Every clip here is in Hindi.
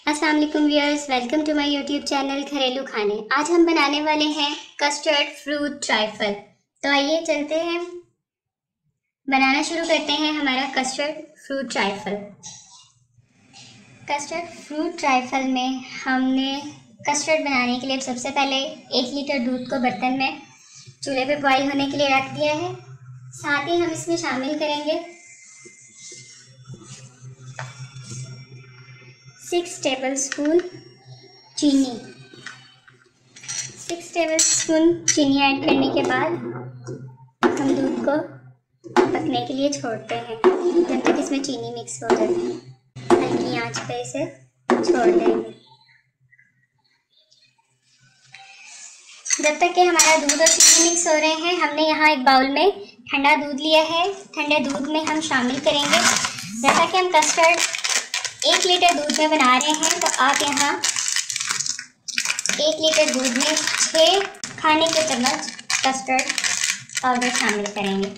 अस्सलाम वालेकुम viewers, welcome to my YouTube channel घरेलू खाने। आज हम बनाने वाले हैं कस्टर्ड फ्रूट ट्राइफल। तो आइए चलते हैं, बनाना शुरू करते हैं हमारा custard fruit trifle. Custard fruit trifle में हमने कस्टर्ड बनाने के लिए सबसे पहले 1 लीटर दूध को बर्तन में चूल्हे पे बॉईल होने के लिए रख दिया है। साथ ही हम इसमें शामिल करेंगे 6 टेबलस्पून चीनी। 6 टेबलस्पून चीनी ऐड करने के बाद हम दूध को पकने के लिए छोड़ते हैं जब तक इसमें चीनी मिक्स हो जाए। हल्की आंच पे इसे छोड़ देंगे जब तक कि हमारा दूध और चीनी मिक्स हो रहे हैं। हमने यहाँ एक बाउल में ठंडा दूध लिया है। ठंडे दूध में हम शामिल करेंगे, जैसा कि हम कस्टर्ड 1 लीटर दूध में बना रहे हैं, तो आप यहाँ 1 लीटर दूध में 6 खाने के चम्मच कस्टर्ड पाउडर शामिल करेंगे।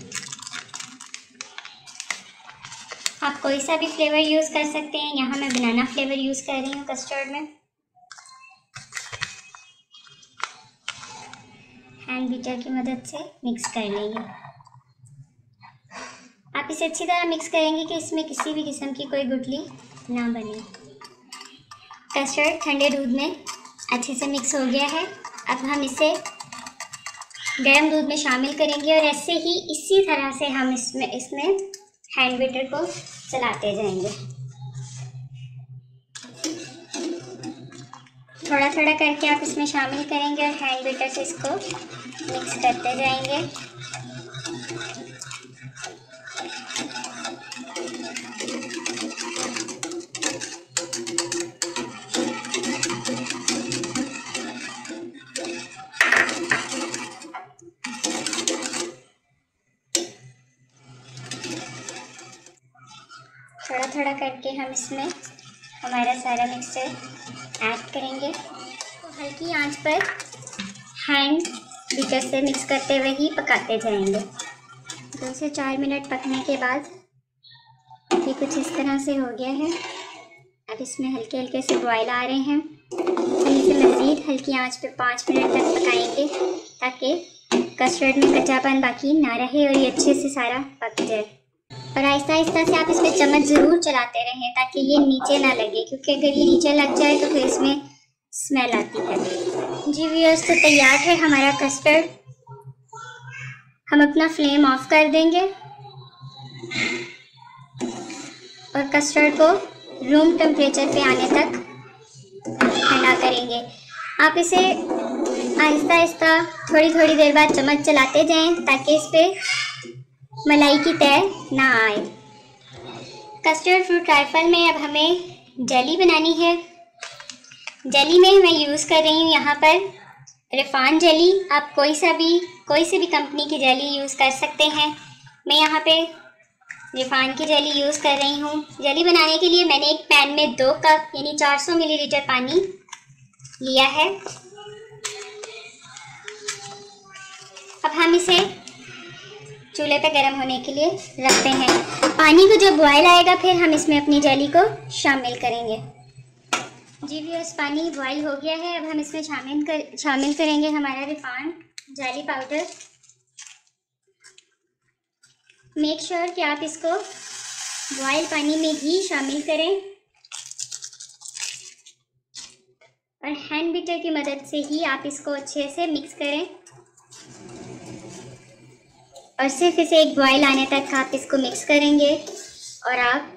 आप कोई सा भी फ्लेवर यूज़ कर सकते हैं। यहाँ मैं बनाना फ्लेवर यूज़ कर रही हूँ कस्टर्ड में। हैंड बीटर की मदद से मिक्स कर लेंगे। आप इसे अच्छी तरह मिक्स करेंगे कि इसमें किसी भी किस्म की कोई गुठली ना बने। कस्टर्ड ठंडे दूध में अच्छे से मिक्स हो गया है। अब हम इसे गर्म दूध में शामिल करेंगे और ऐसे ही इसी तरह से हम इसमें हैंड बीटर को चलाते जाएंगे। थोड़ा थोड़ा करके आप इसमें शामिल करेंगे और हैंड बीटर से इसको मिक्स करते जाएंगे। थोड़ा थोड़ा करके हम इसमें हमारा सारा मिक्सचर ऐड करेंगे। तो हल्की आंच पर हैंड बीटर से मिक्स करते हुए ही पकाते जाएंगे। 2 से 4 मिनट पकने के बाद ये कुछ इस तरह से हो गया है। अब इसमें हल्के हल्के से बॉयल आ रहे हैं। हम इसे मज़ीद हल्की आंच पे 5 मिनट तक पकाएंगे ताकि कस्टर्ड में कच्चापन बाकी ना रहे और ये अच्छे से सारा पक जाए। और आहिस्ता आहिस्ता से आप इसमें चम्मच ज़रूर चलाते रहें ताकि ये नीचे ना लगे, क्योंकि अगर ये नीचे लग जाए तो फिर इसमें स्मेल आती है। जी व्यूअर्स, तो तैयार है हमारा कस्टर्ड। हम अपना फ्लेम ऑफ कर देंगे और कस्टर्ड को रूम टेम्परेचर पे आने तक ठंडा करेंगे। आप इसे आहिस्ता आहिस्ता थोड़ी थोड़ी देर बाद चम्मच चलाते जाएं ताकि इस पर मलाई की तह ना आए। कस्टर्ड फ्रूट ट्राइफल में अब हमें जेली बनानी है। जेली में मैं यूज़ कर रही हूँ यहाँ पर रिफाइन जेली। आप कोई सी भी कंपनी की जेली यूज़ कर सकते हैं। मैं यहाँ पे रिफाइन की जेली यूज़ कर रही हूँ। जेली बनाने के लिए मैंने एक पैन में 2 कप यानी 400 मिलीलीटर पानी लिया है। अब हम इसे चूल्हे पे गर्म होने के लिए रखते हैं। पानी को जब बॉयल आएगा फिर हम इसमें अपनी जेली को शामिल करेंगे। जी व्यूअर्स, पानी बॉयल हो गया है। अब हम इसमें शामिल करेंगे हमारा refined jelly powder. Make sure कि आप इसको बॉयल पानी में ही शामिल करें और हैंड बीटर की मदद से ही आप इसको अच्छे से मिक्स करें और सिर्फ इसे एक बॉयल आने तक आप इसको मिक्स करेंगे और आप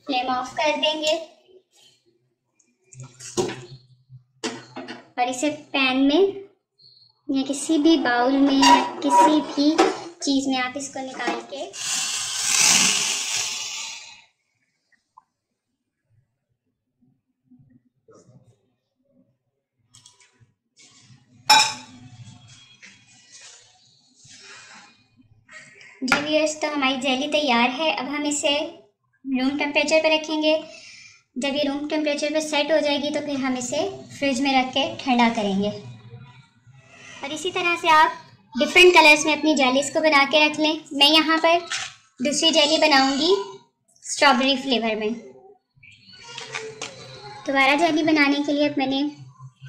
फ्लेम ऑफ कर देंगे और इसे पैन में या किसी भी बाउल में या किसी भी चीज़ में आप इसको निकाल के जी व्यूअर्स, तो हमारी जेली तैयार है। अब हम इसे रूम टेम्परेचर पर रखेंगे। जब ये रूम टेम्परेचर पर सेट हो जाएगी तो फिर हम इसे फ्रिज में रख के ठंडा करेंगे। और इसी तरह से आप डिफरेंट कलर्स में अपनी जेलीज को बना के रख लें। मैं यहाँ पर दूसरी जेली बनाऊंगी स्ट्रॉबेरी फ्लेवर में। दोबारा जेली बनाने के लिए अब मैंने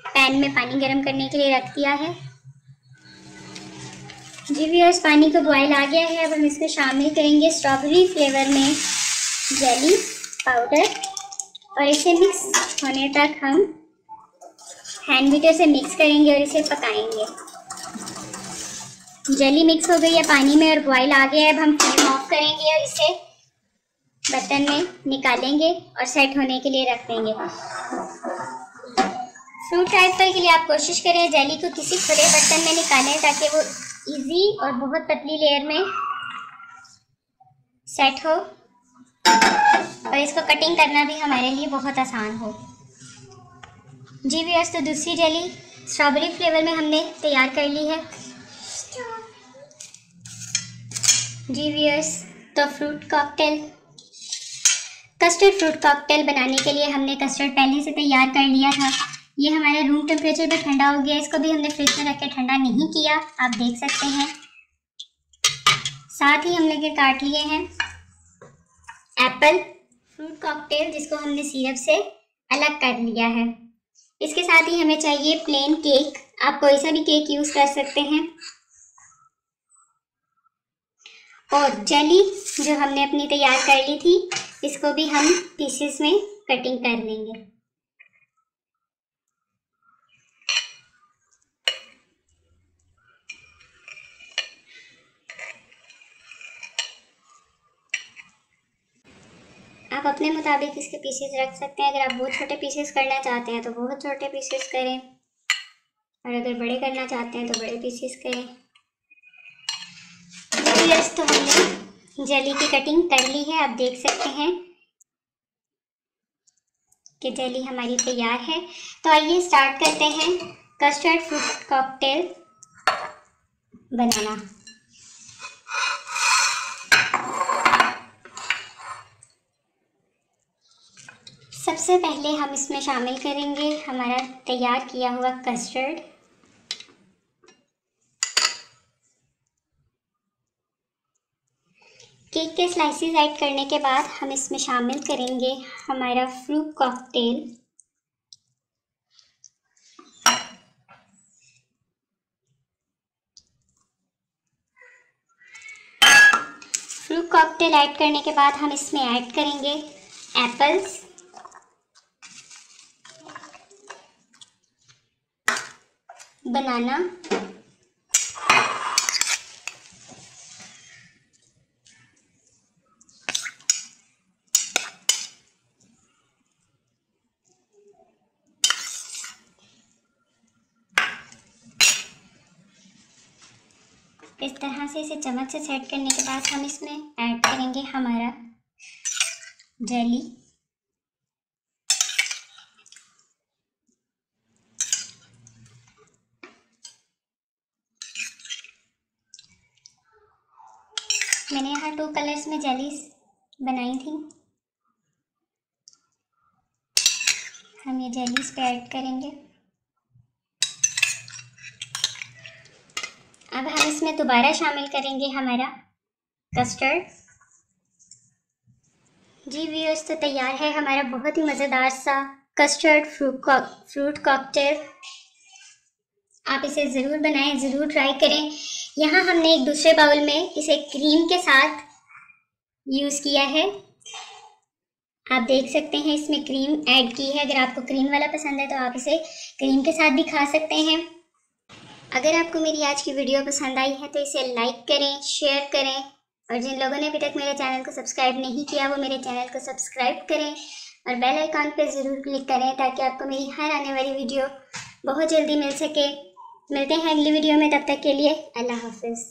पैन में पानी गर्म करने के लिए रख दिया है। जी व्यूअर्स, पानी को बॉयल आ गया है। अब हम इसमें शामिल करेंगे स्ट्रॉबेरी फ्लेवर में जेली पाउडर और इसे मिक्स होने तक हम हैंड बीटर से मिक्स करेंगे और इसे पकाएंगे। जेली मिक्स हो गई है पानी में और बॉयल आ गया है। अब हम फ्लेम ऑफ करेंगे और इसे बर्तन में निकालेंगे और सेट होने के लिए रख देंगे। फ्रूट ट्रांसफर के लिए आप कोशिश करें जेली को किसी खुले बर्तन में निकालें ताकि वो इजी और बहुत पतली लेयर में सेट हो और इसको कटिंग करना भी हमारे लिए बहुत आसान हो। जी व्यूअर्स, तो दूसरी जेली स्ट्रॉबेरी फ्लेवर में हमने तैयार कर ली है। जी व्यूअर्स, तो कस्टर्ड फ्रूट कॉकटेल बनाने के लिए हमने कस्टर्ड पहले से तैयार कर लिया था। ये हमारा रूम टेम्परेचर पे ठंडा हो गया। इसको भी हमने फ्रिज में रख के ठंडा नहीं किया, आप देख सकते हैं। साथ ही हमने काट लिए हैं एप्पल फ्रूट कॉकटेल, जिसको हमने सिरप से अलग कर लिया है। इसके साथ ही हमें चाहिए प्लेन केक। आप कोई सा भी केक यूज कर सकते हैं। और जेली जो हमने अपनी तैयार कर ली थी, इसको भी हम पीसेस में कटिंग कर लेंगे। आप अपने मुताबिक इसके पीसेस रख सकते हैं। अगर आप बहुत छोटे पीसेस करना चाहते हैं तो बहुत छोटे पीसेस करें, और अगर बड़े करना चाहते हैं तो बड़े पीसेस करें। तो हमने जेली की कटिंग कर ली है। आप देख सकते हैं कि जेली हमारी तैयार है। तो आइए स्टार्ट करते हैं कस्टर्ड फ्रूट कॉकटेल बनाना। सबसे पहले हम इसमें शामिल करेंगे हमारा तैयार किया हुआ कस्टर्ड। केक के स्लाइसेस ऐड करने के बाद हम इसमें शामिल करेंगे हमारा fruit cocktail. Fruit cocktail add करने के बाद हम इसमें ऐड करेंगे एप्पल्स, बनाना, इस तरह से इसे चम्मच से सेट करने के बाद हम इसमें ऐड करेंगे हमारा जेली। मैंने यहाँ 2 कलर्स में जेलीज बनाई थी। हम ये जेलीज पे ऐड करेंगे। अब हम इसमें दोबारा शामिल करेंगे हमारा कस्टर्ड। जी व्यूअर्स, तो तैयार है हमारा बहुत ही मज़ेदार सा कस्टर्ड फ्रूट कॉकटेल। आप इसे ज़रूर बनाएं, ज़रूर ट्राई करें। यहाँ हमने एक दूसरे बाउल में इसे क्रीम के साथ यूज़ किया है। आप देख सकते हैं इसमें क्रीम ऐड की है। अगर आपको क्रीम वाला पसंद है तो आप इसे क्रीम के साथ भी खा सकते हैं। अगर आपको मेरी आज की वीडियो पसंद आई है तो इसे लाइक करें, शेयर करें, और जिन लोगों ने अभी तक मेरे चैनल को सब्सक्राइब नहीं किया वो मेरे चैनल को सब्सक्राइब करें और बेल आइकॉन पर ज़रूर क्लिक करें ताकि आपको मेरी हर आने वाली वीडियो बहुत जल्दी मिल सके। मिलते हैं अगली वीडियो में, तब तक के लिए अल्लाह हाफिज़।